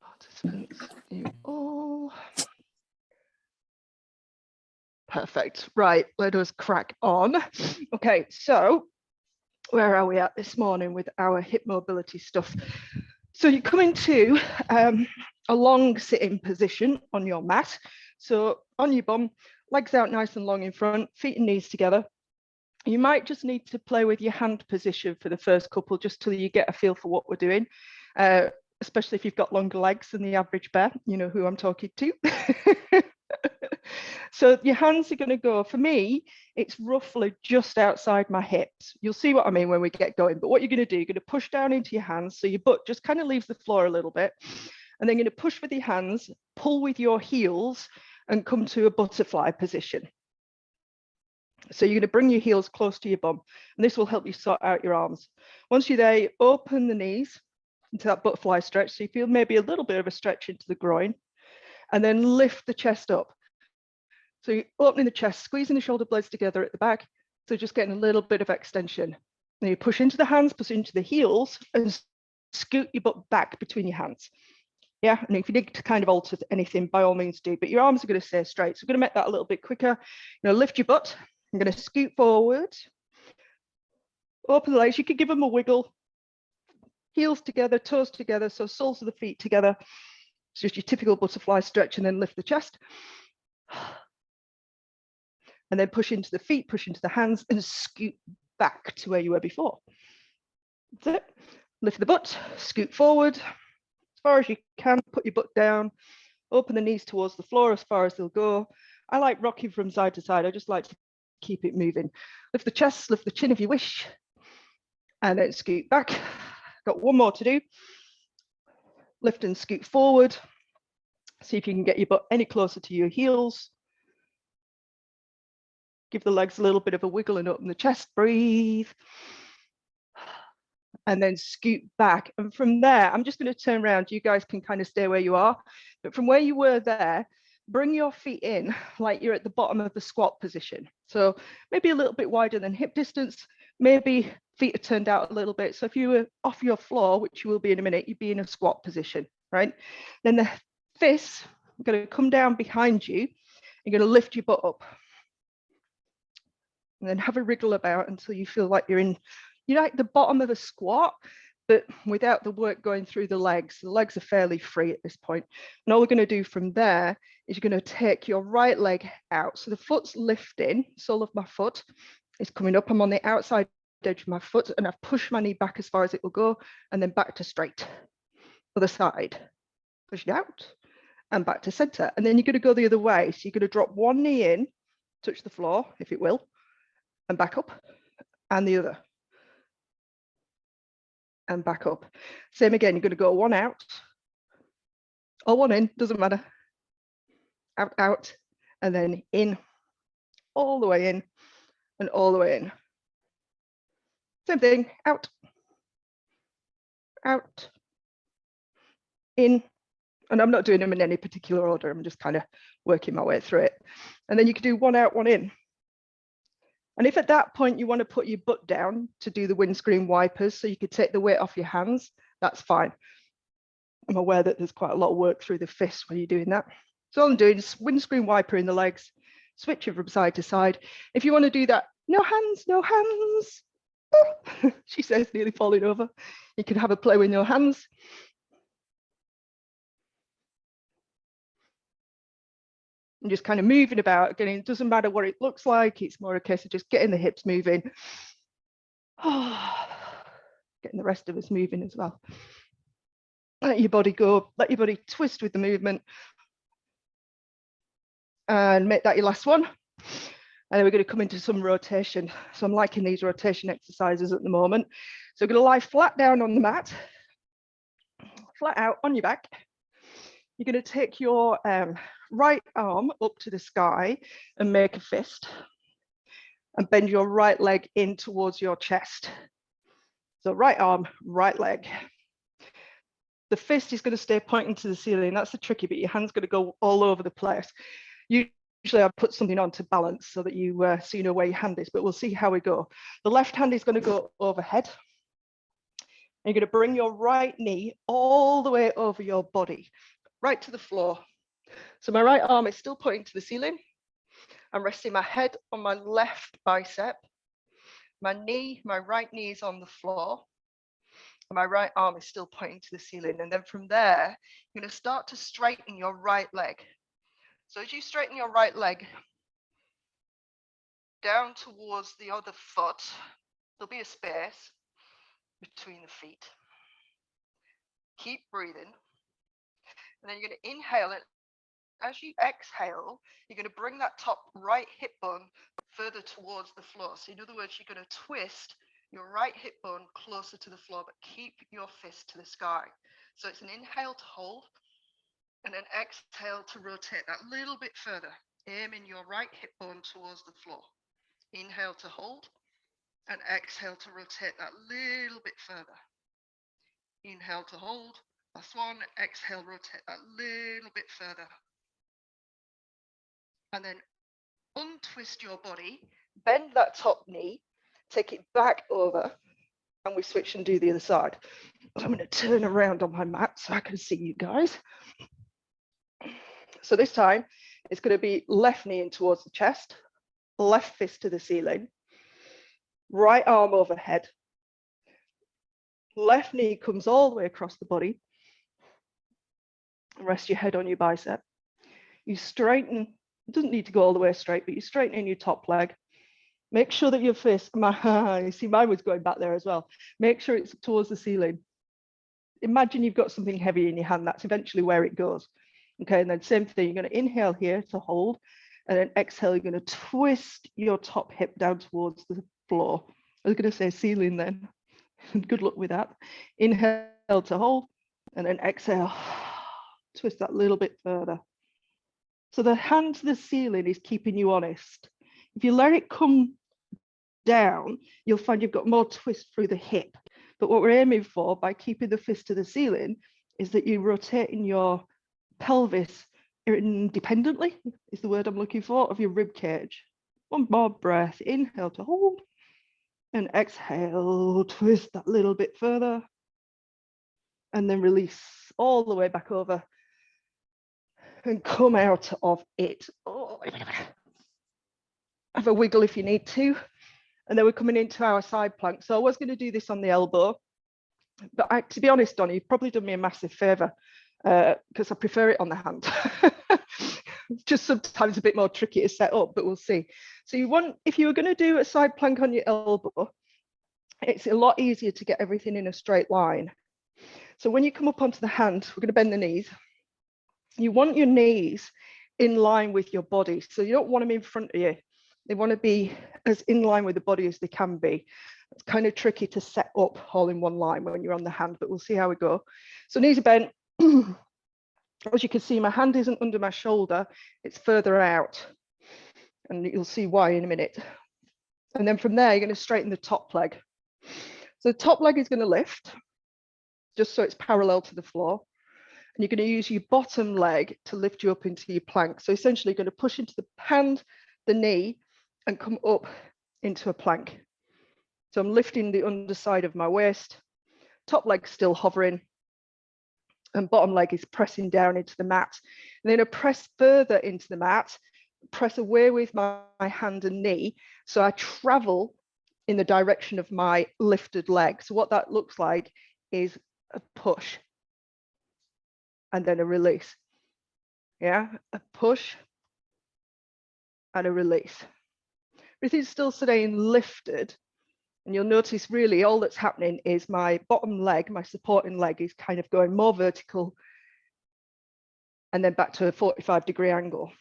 Participants, you all. Perfect. Right, let us crack on. Okay, so where are we at this morning with our hip mobility stuff? So you come into a long sitting position on your mat. So on your bum, legs out nice and long in front, feet and knees together. You might just need to play with your hand position for the first couple, just till you get a feel for what we're doing, especially if you've got longer legs than the average bear. You know who I'm talking to. So your hands are going to go, for me, it's roughly just outside my hips. You'll see what I mean when we get going. But what you're going to do, you're going to push down into your hands. So your butt just kind of leaves the floor a little bit. And then you're going to push with your hands, pull with your heels, and come to a butterfly position. So you're going to bring your heels close to your bum. And this will help you sort out your arms. Once you're there, open the knees into that butterfly stretch. So you feel maybe a little bit of a stretch into the groin. And then lift the chest up. So you're opening the chest, squeezing the shoulder blades together at the back. So just getting a little bit of extension. Then you push into the hands, push into the heels, and scoot your butt back between your hands. Yeah, and if you need to kind of alter anything, by all means do, but your arms are going to stay straight. So we're going to make that a little bit quicker. You know, lift your butt. I'm going to scoot forward. Open the legs. You could give them a wiggle. Heels together, toes together, so soles of the feet together. It's just your typical butterfly stretch, and then lift the chest. And then push into the feet, push into the hands, and scoot back to where you were before. That's it. Lift the butt, scoot forward as far as you can, put your butt down, open the knees towards the floor as far as they'll go. I like rocking from side to side. I just like to keep it moving. Lift the chest, lift the chin if you wish, and then scoot back. Got one more to do. Lift and scoot forward. See if you can get your butt any closer to your heels. Give the legs a little bit of a wiggle and open the chest, breathe. And then scoot back. And from there, I'm just going to turn around. You guys can kind of stay where you are. But from where you were there, bring your feet in like you're at the bottom of the squat position. So maybe a little bit wider than hip distance. Maybe feet are turned out a little bit. So if you were off your floor, which you will be in a minute, you'd be in a squat position, right? Then the fists are going to come down behind you. You're going to lift your butt up. And then have a wriggle about until you feel like you're like the bottom of a squat, but without the work going through the legs. The legs are fairly free at this point. And all we're going to do from there is you're going to take your right leg out. So the foot's lifting, sole of my foot is coming up. I'm on the outside edge of my foot, and I've pushed my knee back as far as it will go, and then back to straight. Other side, push it out, and back to center. And then you're going to go the other way. So you're going to drop one knee in, touch the floor, if it will, and back up, and the other, and back up. Same again, you're going to go one out, or one in, doesn't matter. Out, out, and then in, all the way in, and all the way in. Same thing, out, out, in, and I'm not doing them in any particular order, I'm just kind of working my way through it. And then you can do one out, one in. And if at that point you want to put your butt down to do the windscreen wipers, so you could take the weight off your hands, that's fine. I'm aware that there's quite a lot of work through the fists when you're doing that. So all I'm doing is windscreen wiper in the legs, switching from side to side. If you want to do that, no hands, no hands. Oh, she says, nearly falling over. You can have a play with your hands. And just kind of moving about. Again, it doesn't matter what it looks like. It's more a case of just getting the hips moving. Oh, getting the rest of us moving as well. Let your body go. Let your body twist with the movement. And make that your last one. And then we're going to come into some rotation. So I'm liking these rotation exercises at the moment. So we're going to lie flat down on the mat, flat out on your back. You're going to take your right arm up to the sky and make a fist, and bend your right leg in towards your chest. So right arm, right leg. The fist is going to stay pointing to the ceiling. That's the tricky bit. Your hand's going to go all over the place. Usually I put something on to balance so that you so you know where your hand is, but we'll see how we go. The left hand is going to go overhead. You're going to bring your right knee all the way over your body, right to the floor. So my right arm is still pointing to the ceiling. I'm resting my head on my left bicep. My right knee is on the floor. And my right arm is still pointing to the ceiling. And then from there, you're going to start to straighten your right leg. So as you straighten your right leg down towards the other foot, there'll be a space between the feet. Keep breathing. And then you're going to inhale, and as you exhale, you're going to bring that top right hip bone further towards the floor. So in other words, you're going to twist your right hip bone closer to the floor, but keep your fist to the sky. So it's an inhale to hold, and an exhale to rotate that little bit further, aiming your right hip bone towards the floor. Inhale to hold, and exhale to rotate that little bit further. Inhale to hold, last one, exhale, rotate that little bit further. And then untwist your body, bend that top knee, take it back over, and we switch and do the other side. So I'm going to turn around on my mat so I can see you guys. So this time it's going to be left knee in towards the chest, left fist to the ceiling, right arm overhead, left knee comes all the way across the body. Rest your head on your bicep. You straighten, it doesn't need to go all the way straight, but you straighten in your top leg. Make sure that your fist, you see mine was going back there as well. Make sure it's towards the ceiling. Imagine you've got something heavy in your hand, that's eventually where it goes. Okay, and then same thing, you're going to inhale here to hold, and then exhale, you're going to twist your top hip down towards the floor. I was going to say ceiling then. Good luck with that. Inhale to hold, and then exhale, twist that little bit further. So the hand to the ceiling is keeping you honest. If you let it come down, you'll find you've got more twist through the hip. But what we're aiming for by keeping the fist to the ceiling is that you're rotating your pelvis independently, is the word I'm looking for, of your rib cage. One more breath, inhale to hold, and exhale, twist that little bit further, and then release all the way back over and come out of it. Oh, have a wiggle if you need to. And then we're coming into our side plank. So I was going to do this on the elbow, but to be honest, Donnie, you've probably done me a massive favor because I prefer it on the hand. It's just sometimes a bit more tricky to set up, but we'll see. So if you were going to do a side plank on your elbow, it's a lot easier to get everything in a straight line. So when you come up onto the hand, we're going to bend the knees. You want your knees in line with your body. So you don't want them in front of you. They want to be as in line with the body as they can be. It's kind of tricky to set up all in one line when you're on the hand, but we'll see how we go. So knees are bent. As you can see, my hand isn't under my shoulder, it's further out. And you'll see why in a minute. And then from there, you're going to straighten the top leg. So the top leg is going to lift, just so it's parallel to the floor. And you're going to use your bottom leg to lift you up into your plank. So essentially, you're going to push into the hand, the knee, and come up into a plank. So I'm lifting the underside of my waist, top leg still hovering, and bottom leg is pressing down into the mat. And then I press further into the mat, press away with my hand and knee. So I travel in the direction of my lifted leg. So what that looks like is a push and then a release. Yeah, a push and a release. Everything's still staying lifted. And you'll notice really all that's happening is my bottom leg, my supporting leg is kind of going more vertical and then back to a 45-degree angle.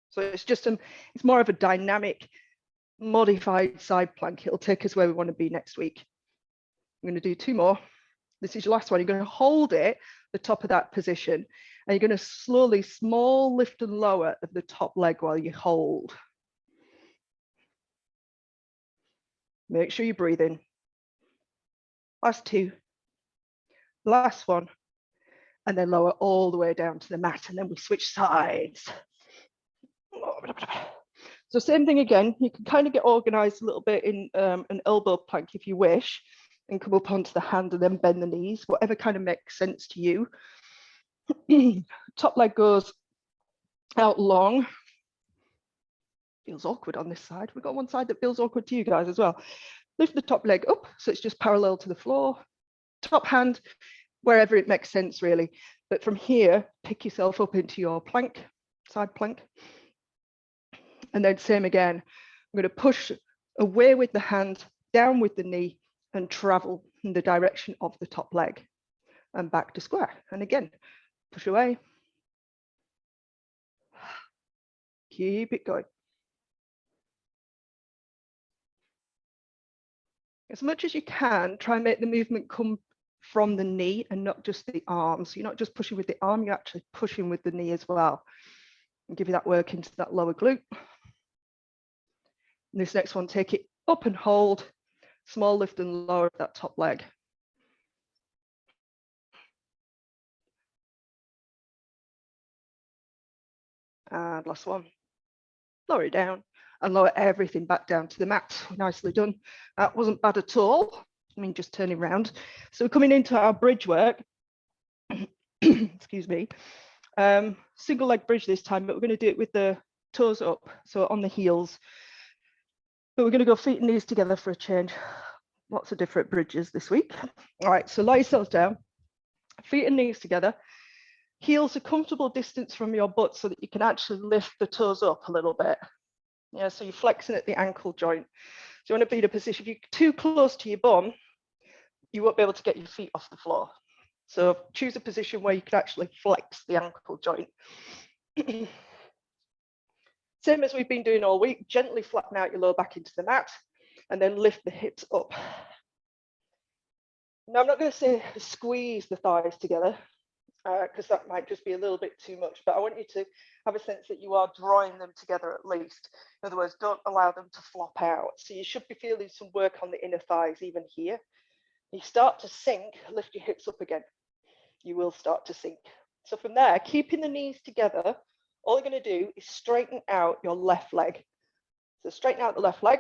So it's more of a dynamic, modified side plank. It'll take us where we want to be next week. I'm going to do 2 more. This is your last one. You're going to hold it, the top of that position, and you're going to slowly small lift and lower of the top leg while you hold. Make sure you breathe in. Last 2. Last one. And then lower all the way down to the mat, and then we switch sides. So So same thing again, you can kind of get organized a little bit in an elbow plank if you wish, and come up onto the hand and then bend the knees, whatever kind of makes sense to you. Top leg goes out long. Feels awkward on this side. We've got one side that feels awkward to you guys as well. Lift the top leg up so it's just parallel to the floor. Top hand, wherever it makes sense really. But from here, pick yourself up into your plank, side plank. And then same again, I'm going to push away with the hand, down with the knee, and travel in the direction of the top leg and back to square. And again, push away. Keep it going. As much as you can, try and make the movement come from the knee and not just the arm. So you're not just pushing with the arm, you're actually pushing with the knee as well. And give you that work into that lower glute. And this next one, take it up and hold, small lift and lower that top leg. And last one, lower it down and lower everything back down to the mat. Nicely done. That wasn't bad at all. I mean, just turning around. So we're coming into our bridge work. Excuse me. Single leg bridge this time, but we're going to do it with the toes up, so on the heels. But we're going to go feet and knees together for a change. Lots of different bridges this week. All right, so lie yourselves down, feet and knees together. Heels a comfortable distance from your butt so that you can actually lift the toes up a little bit. Yeah, so you're flexing at the ankle joint. So you want to be in a position, if you're too close to your bum, you won't be able to get your feet off the floor. So choose a position where you can actually flex the ankle joint. Same as we've been doing all week, gently flatten out your lower back into the mat and then lift the hips up. Now I'm not going to say squeeze the thighs together because that might just be a little bit too much, but I want you to have a sense that you are drawing them together at least. In other words, don't allow them to flop out. So you should be feeling some work on the inner thighs even here. You start to sink, lift your hips up again. You will start to sink. So from there, keeping the knees together, all you're going to do is straighten out your left leg. So straighten out the left leg,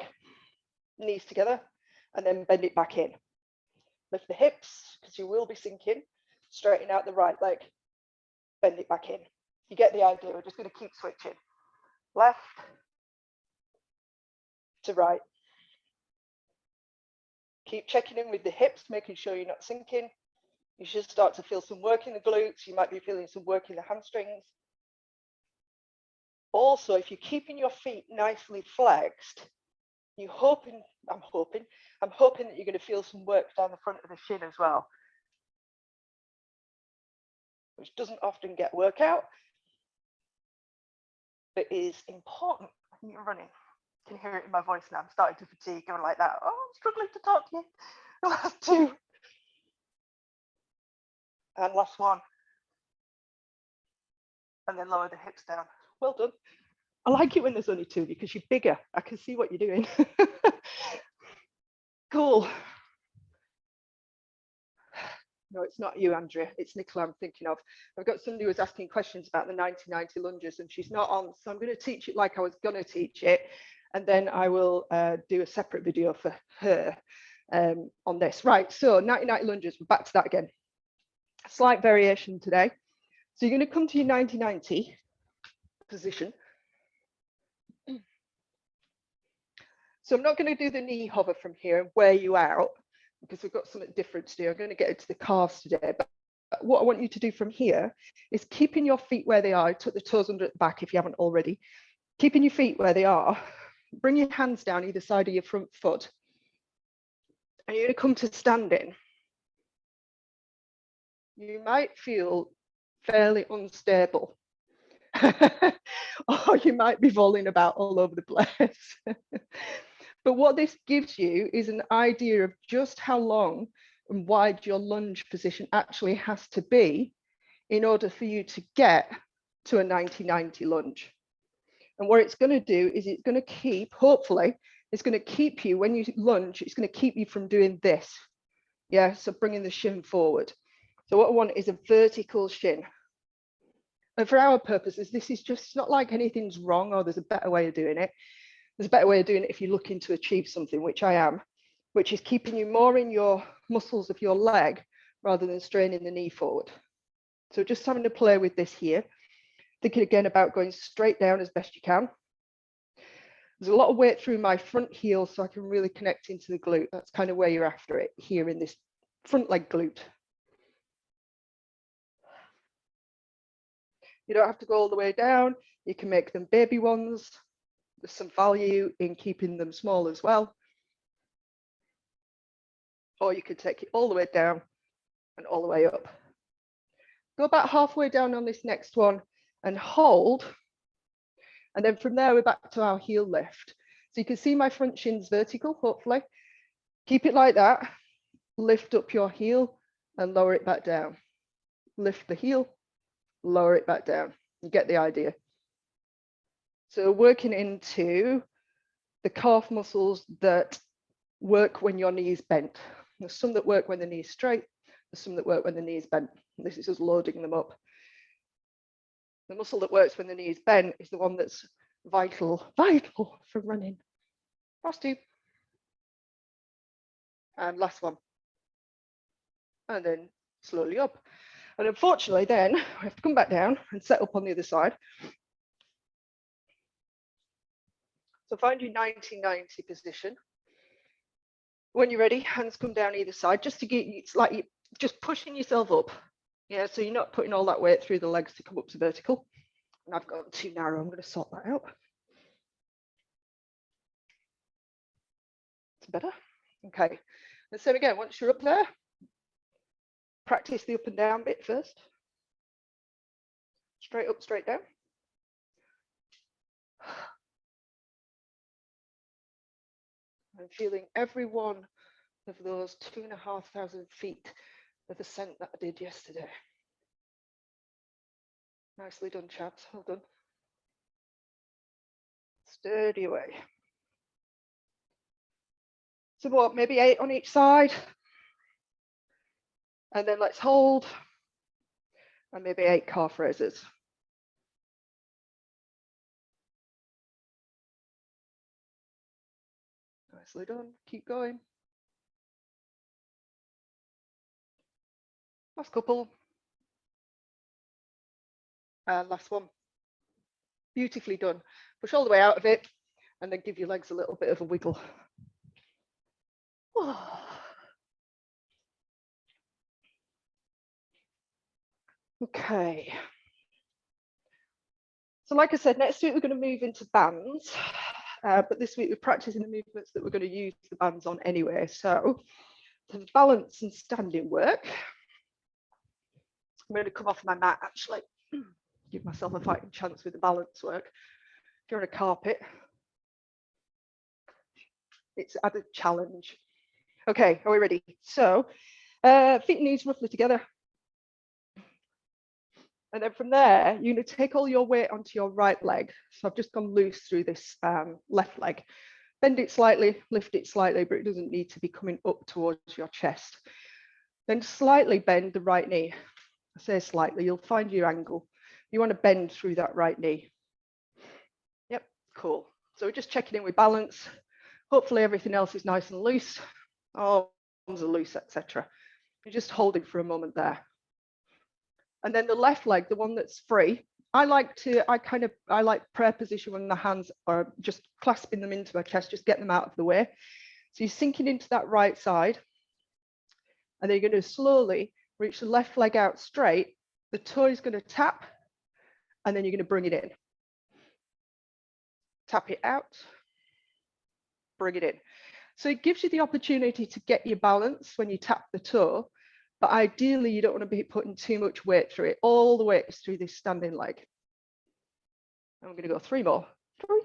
knees together, and then bend it back in. Lift the hips, because you will be sinking. Straighten out the right leg, bend it back in. You get the idea. We're just going to keep switching. Left to right. Keep checking in with the hips, making sure you're not sinking. You should start to feel some work in the glutes. You might be feeling some work in the hamstrings. Also, if you're keeping your feet nicely flexed, I'm hoping that you're going to feel some work down the front of the shin as well, which doesn't often get work out, but is important when you're running. You can hear it in my voice now. I'm starting to fatigue, going like that. Oh, I'm struggling to talk to you. Last two. And last one. And then lower the hips down. Well done. I like it when there's only two because you're bigger. I can see what you're doing. Cool. No, it's not you, Andrea. It's Nicola I'm thinking of. I've got somebody who was asking questions about the 90-90 lunges and she's not on. So I'm going to teach it like I was going to teach it. And then I will do a separate video for her on this. Right, so 90-90 lunges, we're back to that again. Slight variation today. So you're going to come to your 90-90 position. So I'm not going to do the knee hover from here and wear you out because we've got something different to do. I'm going to get into the calves today. But what I want you to do from here is keeping your feet where they are. Tuck the toes under at the back if you haven't already. Keeping your feet where they are. Bring your hands down either side of your front foot. And you're going to come to standing. You might feel fairly unstable. Or you might be falling about all over the place. But what this gives you is an idea of just how long and wide your lunge position actually has to be in order for you to get to a 90-90 lunge. And what it's going to do is it's going to keep, hopefully, it's going to keep you, when you lunge, it's going to keep you from doing this. Yeah, so bringing the shin forward. So what I want is a vertical shin. And for our purposes, this is just not like anything's wrong or there's a better way of doing it. There's a better way of doing it if you're looking to achieve something, which I am, which is keeping you more in your muscles of your leg rather than straining the knee forward. So just having to play with this here, thinking again about going straight down as best you can. There's a lot of weight through my front heel, so I can really connect into the glute. That's kind of where you're after it, here in this front leg glute. You don't have to go all the way down. You can make them baby ones. There's some value in keeping them small as well. Or you could take it all the way down and all the way up. Go about halfway down on this next one and hold. And then from there, we're back to our heel lift. So you can see my front shin's vertical, hopefully. Keep it like that. Lift up your heel and lower it back down. Lift the heel, lower it back down. You get the idea. So working into the calf muscles that work when your knee is bent. There's some that work when the knee is straight. There's some that work when the knee is bent. This is just loading them up. The muscle that works when the knee is bent is the one that's vital for running. Last two. And last one. And then slowly up. And unfortunately then we have to come back down and set up on the other side. So find your 90-90 position. When you're ready, hands come down either side, just to get, it's like you're just pushing yourself up. Yeah, so you're not putting all that weight through the legs to come up to vertical. And I've got too narrow, I'm going to sort that out. It's better. Okay, and so again, once you're up there, practice the up and down bit first. Straight up, straight down. I'm feeling every one of those 2,500 feet of ascent that I did yesterday. Nicely done, chaps. Well done. Sturdy away. So what, maybe 8 on each side. And then let's hold. And maybe 8 calf raises. Nicely done. Keep going. Last couple. And last one. Beautifully done. Push all the way out of it and then give your legs a little bit of a wiggle. Okay. So like I said, next week we're going to move into bands. But this week we're practicing the movements that we're going to use the bands on anyway. So the balance and standing work. I'm going to come off my mat actually. Give myself a fighting chance with the balance work. If you're on a carpet, it's added challenge. Okay, are we ready? So feet and knees roughly together. And then from there, you're going to take all your weight onto your right leg. So I've just gone loose through this left leg. Bend it slightly, lift it slightly, but it doesn't need to be coming up towards your chest. Then slightly bend the right knee. I say slightly, you'll find your angle. You want to bend through that right knee. Yep, cool. So we're just checking in with balance. Hopefully everything else is nice and loose. Arms are loose, etc. You're just holding for a moment there. And then the left leg, the one that's free, I like prayer position when the hands are just clasping them into my chest, just get them out of the way. So you're sinking into that right side. And then you're going to slowly reach the left leg out straight. The toe is going to tap, and then you're going to bring it in. Tap it out, bring it in. So it gives you the opportunity to get your balance when you tap the toe. But ideally, you don't want to be putting too much weight through it. All the weight is through this standing leg. And we're going to go 3 more. 3,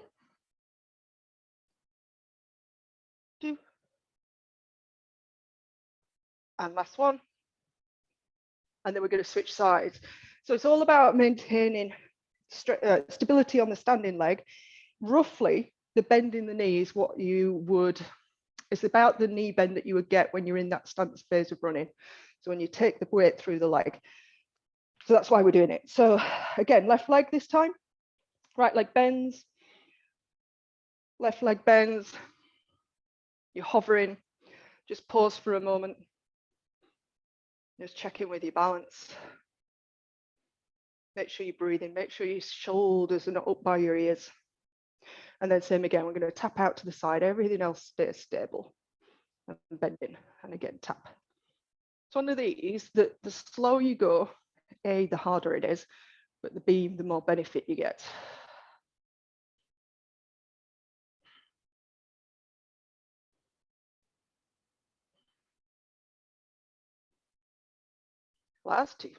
2, and last one. And then we're going to switch sides. So it's all about maintaining stability on the standing leg. Roughly, the bend in the knee is what you would, it's about the knee bend that you would get when you're in that stance phase of running. So when you take the weight through the leg. So that's why we're doing it. So again, left leg this time, right leg bends, Left leg bends. You're hovering. Just pause for a moment. Just check in with your balance. Make sure you're breathing. Make sure your shoulders are not up by your ears. And then same again, we're going to tap out to the side. Everything else stays stable. And bend in. And again, tap. So one of these, the slower you go, A, the harder it is, but the B, the more benefit you get. Last two.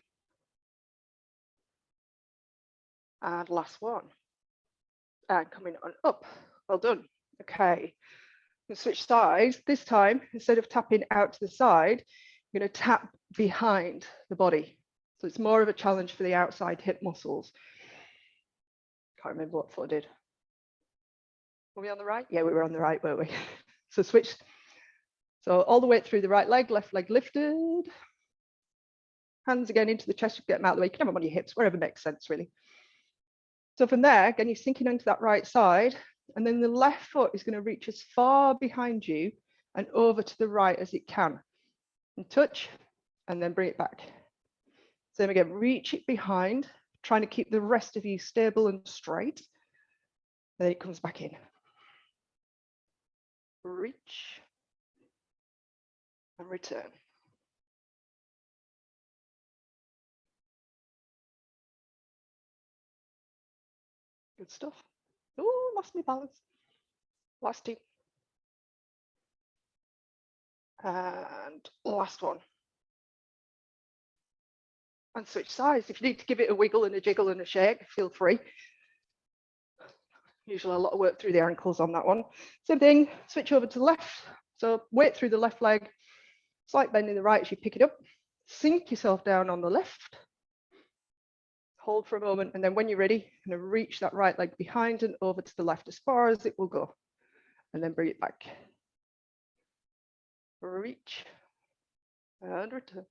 And last one. And coming on up. Well done. Okay. We'll switch sides. This time, instead of tapping out to the side, you're going to tap behind the body. So it's more of a challenge for the outside hip muscles. Can't remember what foot I did. Were we on the right? Yeah, we were on the right, weren't we? So switch. So all the way through the right leg, left leg lifted. Hands again into the chest, get them out of the way. You can have them on your hips, wherever makes sense, really. So from there, again, you're sinking onto that right side, and then the left foot is going to reach as far behind you and over to the right as it can. And touch, and then bring it back. Same again, reach it behind, trying to keep the rest of you stable and straight. And then it comes back in. Reach and return. Good stuff. Oh, lost my balance. Last two. And last one. And switch sides. If you need to give it a wiggle and a jiggle and a shake, feel free. Usually a lot of work through the ankles on that one. Same thing, switch over to the left. So weight through the left leg, slight bend in the right as you pick it up. Sink yourself down on the left. Hold for a moment, and then when you're ready, you're going to reach that right leg behind and over to the left as far as it will go. And then bring it back. Reach and return.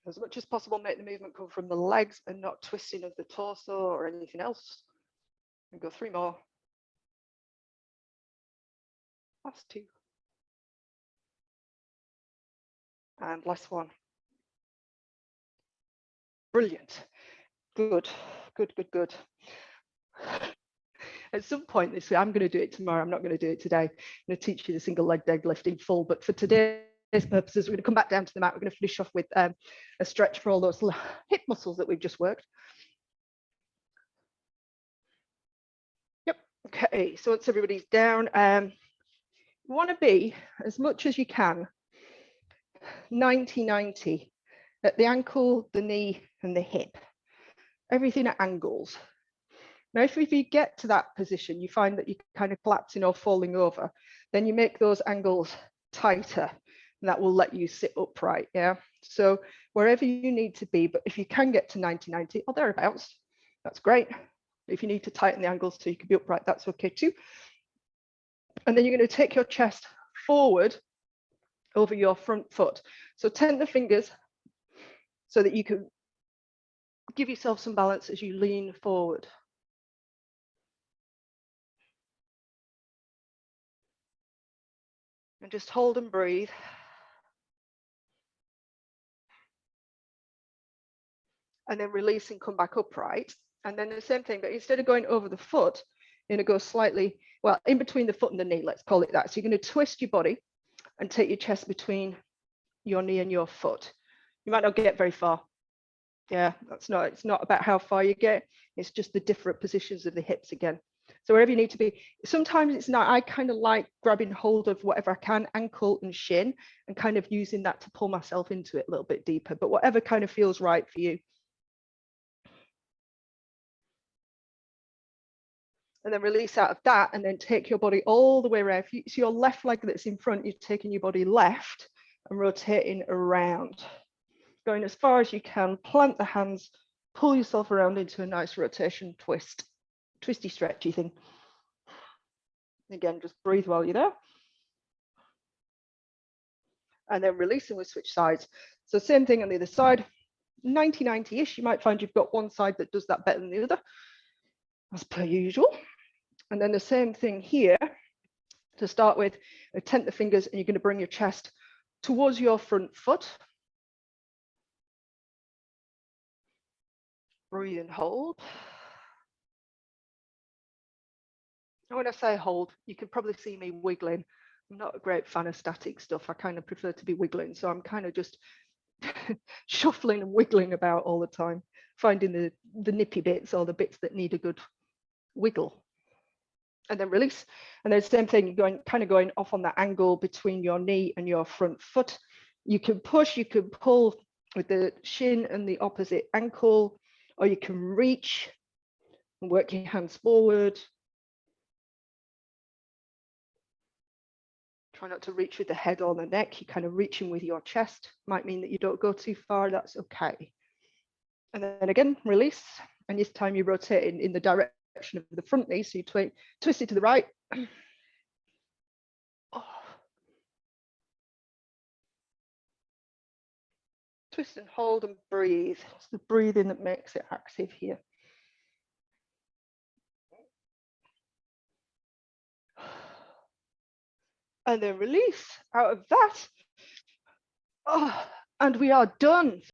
As much as possible, make the movement come from the legs and not twisting of the torso or anything else. And go 3 more. Last 2. And last one. Brilliant. Good, good, good, good. At some point this week, I'm going to do it tomorrow. I'm not going to do it today. I'm going to teach you the single leg deadlift in full. But for today's purposes, we're going to come back down to the mat. We're going to finish off with a stretch for all those hip muscles that we've just worked. Yep. Okay. So once everybody's down, you want to be, as much as you can, 90-90 at the ankle, the knee, and the hip. Everything at angles. Now, if you get to that position, you find that you're kind of collapsing or falling over, then you make those angles tighter, and that will let you sit upright, yeah? So wherever you need to be, but if you can get to 90-90 or thereabouts, that's great. If you need to tighten the angles so you can be upright, that's okay too. And then you're going to take your chest forward over your front foot. So tent the fingers so that you can give yourself some balance as you lean forward. And just hold and breathe. And then release and come back upright. And then the same thing, but instead of going over the foot, you're going to go slightly, well, in between the foot and the knee, let's call it that. So you're going to twist your body and take your chest between your knee and your foot. You might not get very far. Yeah, it's not about how far you get. It's just the different positions of the hips again. So wherever you need to be. Sometimes it's not, I kind of like grabbing hold of whatever I can, ankle and shin, and kind of using that to pull myself into it a little bit deeper, but whatever kind of feels right for you. And then release out of that, and then take your body all the way around. If you see your left leg that's in front, you're taking your body left and rotating around. Going as far as you can, plant the hands, pull yourself around into a nice rotation twist. Twisty, stretchy thing. Again, just breathe while you're there. And then releasing, we switch sides. So same thing on the other side, 90-90-ish. You might find you've got one side that does that better than the other, as per usual. And then the same thing here. To start with, tent the fingers, and you're going to bring your chest towards your front foot. Breathe and hold. And when I say hold, you can probably see me wiggling. I'm not a great fan of static stuff. I kind of prefer to be wiggling. So I'm kind of just shuffling and wiggling about all the time, finding the nippy bits or the bits that need a good wiggle. And then release. And then same thing, you're going kind of going off on that angle between your knee and your front foot. You can push, you can pull with the shin and the opposite ankle, or you can reach and work your hands forward. Try not to reach with the head or the neck. You're kind of reaching with your chest. Might mean that you don't go too far, that's okay. And then again, release. And this time you rotate in the direction of the front knee. So you twist it to the right. Oh. Twist and hold and breathe. It's the breathing that makes it active here. And then release out of that. Oh, and we are done.